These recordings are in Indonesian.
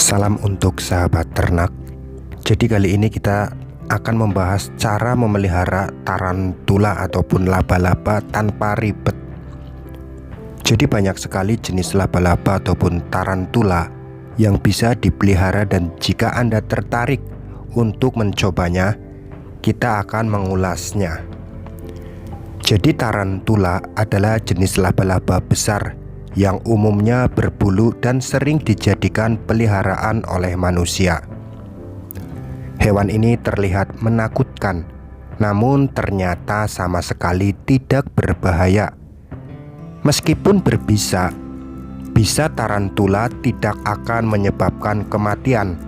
Salam untuk sahabat ternak. Jadi kali ini kita akan membahas cara memelihara tarantula ataupun laba-laba tanpa ribet. Jadi banyak sekali jenis laba-laba ataupun tarantula yang bisa dipelihara, dan jika Anda tertarik untuk mencobanya, kita akan mengulasnya. Jadi tarantula adalah jenis laba-laba besar yang umumnya berbulu dan sering dijadikan peliharaan oleh manusia. Hewan ini terlihat menakutkan, namun ternyata sama sekali tidak berbahaya. Meskipun berbisa, bisa tarantula tidak akan menyebabkan kematian.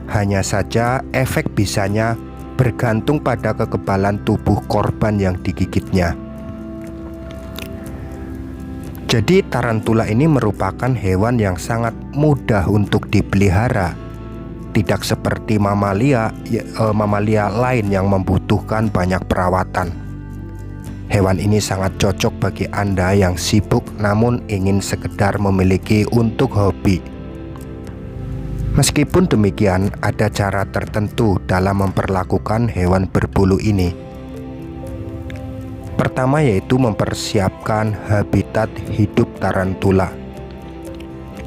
Hanya saja efek bisanya bergantung pada kekebalan tubuh korban yang digigitnya. Jadi tarantula ini merupakan hewan yang sangat mudah untuk dipelihara. Tidak seperti mamalia lain yang membutuhkan banyak perawatan. Hewan ini sangat cocok bagi Anda yang sibuk namun ingin sekedar memiliki untuk hobi. Meskipun demikian, ada cara tertentu dalam memperlakukan hewan berbulu ini. Pertama yaitu mempersiapkan habitat hidup tarantula.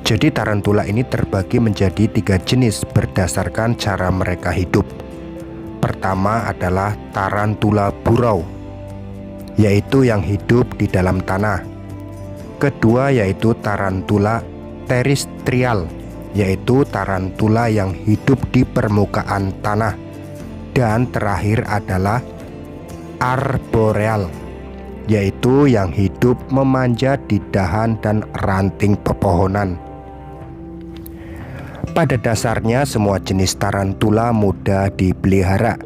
Jadi tarantula ini terbagi menjadi 3 jenis berdasarkan cara mereka hidup. Pertama adalah tarantula burau, yaitu yang hidup di dalam tanah. Kedua yaitu tarantula terestrial, yaitu tarantula yang hidup di permukaan tanah. Dan terakhir adalah arboreal, yaitu yang hidup memanjat di dahan dan ranting pepohonan. Pada dasarnya semua jenis tarantula mudah dipelihara.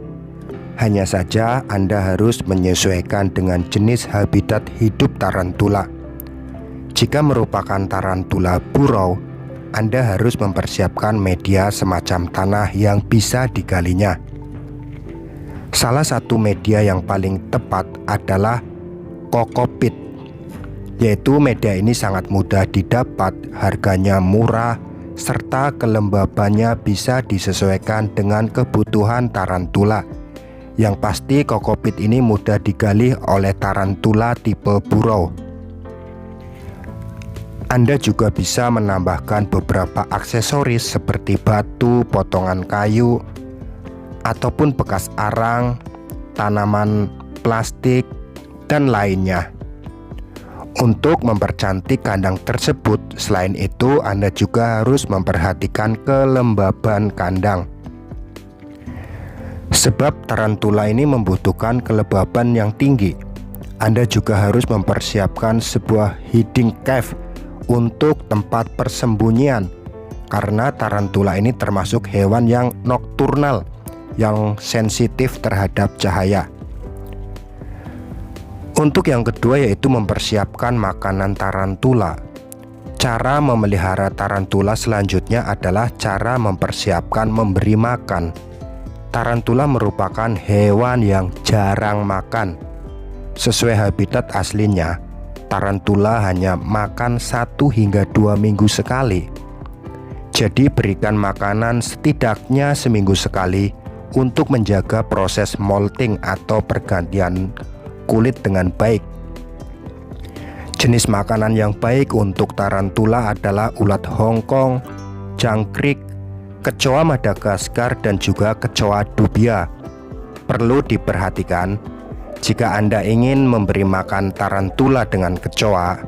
Hanya saja Anda harus menyesuaikan dengan jenis habitat hidup tarantula. Jika merupakan tarantula burau, Anda harus mempersiapkan media semacam tanah yang bisa digalinya. Salah satu media yang paling tepat adalah kokopit, yaitu media ini sangat mudah didapat, harganya murah, serta kelembabannya bisa disesuaikan dengan kebutuhan tarantula. Yang pasti kokopit ini mudah digali oleh tarantula tipe burau. Anda juga bisa menambahkan beberapa aksesoris seperti batu, potongan kayu, ataupun bekas arang, tanaman plastik, dan lainnya untuk mempercantik kandang tersebut. Selain itu, Anda juga harus memperhatikan kelembaban kandang, sebab tarantula ini membutuhkan kelembaban yang tinggi. Anda juga harus mempersiapkan sebuah hiding cave untuk tempat persembunyian, karena tarantula ini termasuk hewan yang nokturnal, yang sensitif terhadap cahaya. Untuk yang kedua yaitu mempersiapkan makanan tarantula. Cara memelihara tarantula selanjutnya adalah cara mempersiapkan memberi makan. Tarantula merupakan hewan yang jarang makan. Sesuai habitat aslinya, tarantula hanya makan 1 hingga 2 minggu sekali. Jadi berikan makanan setidaknya seminggu sekali untuk menjaga proses molting atau pergantian kulit dengan baik. Jenis makanan yang baik untuk tarantula adalah ulat Hongkong, jangkrik, kecoa Madagaskar, dan juga kecoa dubia. Perlu diperhatikan, jika Anda ingin memberi makan tarantula dengan kecoa,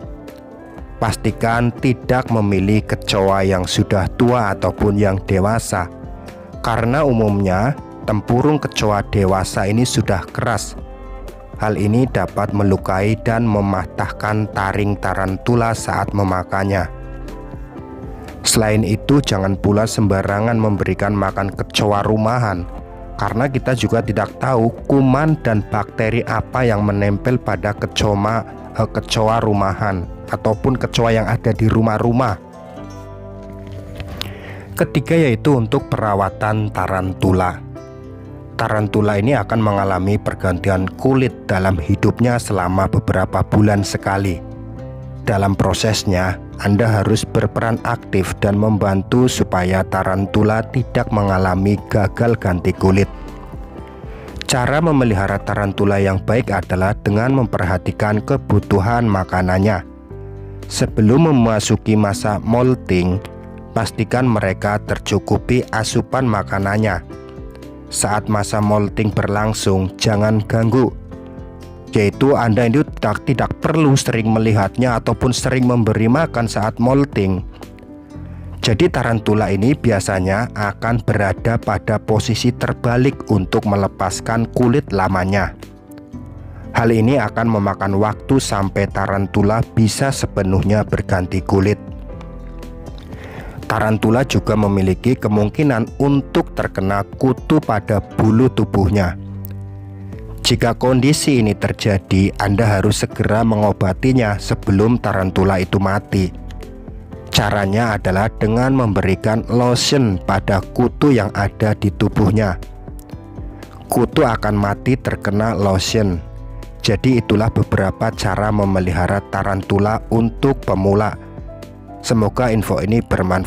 pastikan tidak memilih kecoa yang sudah tua ataupun yang dewasa, karena umumnya tempurung kecoa dewasa ini sudah keras. Hal ini dapat melukai dan mematahkan taring tarantula saat memakannya. Selain itu, jangan pula sembarangan memberikan makan kecoa rumahan, karena kita juga tidak tahu kuman dan bakteri apa yang menempel pada kecoa rumahan ataupun kecoa yang ada di rumah-rumah. Ketiga yaitu untuk perawatan tarantula. Tarantula ini akan mengalami pergantian kulit dalam hidupnya selama beberapa bulan sekali. Dalam prosesnya, Anda harus berperan aktif dan membantu supaya tarantula tidak mengalami gagal ganti kulit. Cara memelihara tarantula yang baik adalah dengan memperhatikan kebutuhan makanannya. Sebelum memasuki masa molting, pastikan mereka tercukupi asupan makanannya. Saat masa molting berlangsung, jangan ganggu. Yaitu Anda itu tidak perlu sering melihatnya ataupun sering memberi makan saat molting. Jadi tarantula ini biasanya akan berada pada posisi terbalik untuk melepaskan kulit lamanya. Hal ini akan memakan waktu sampai tarantula bisa sepenuhnya berganti kulit. Tarantula juga memiliki kemungkinan untuk terkena kutu pada bulu tubuhnya. Jika kondisi ini terjadi, Anda harus segera mengobatinya sebelum tarantula itu mati. Caranya adalah dengan memberikan lotion pada kutu yang ada di tubuhnya. Kutu akan mati terkena lotion. Jadi itulah beberapa cara memelihara tarantula untuk pemula. Semoga info ini bermanfaat.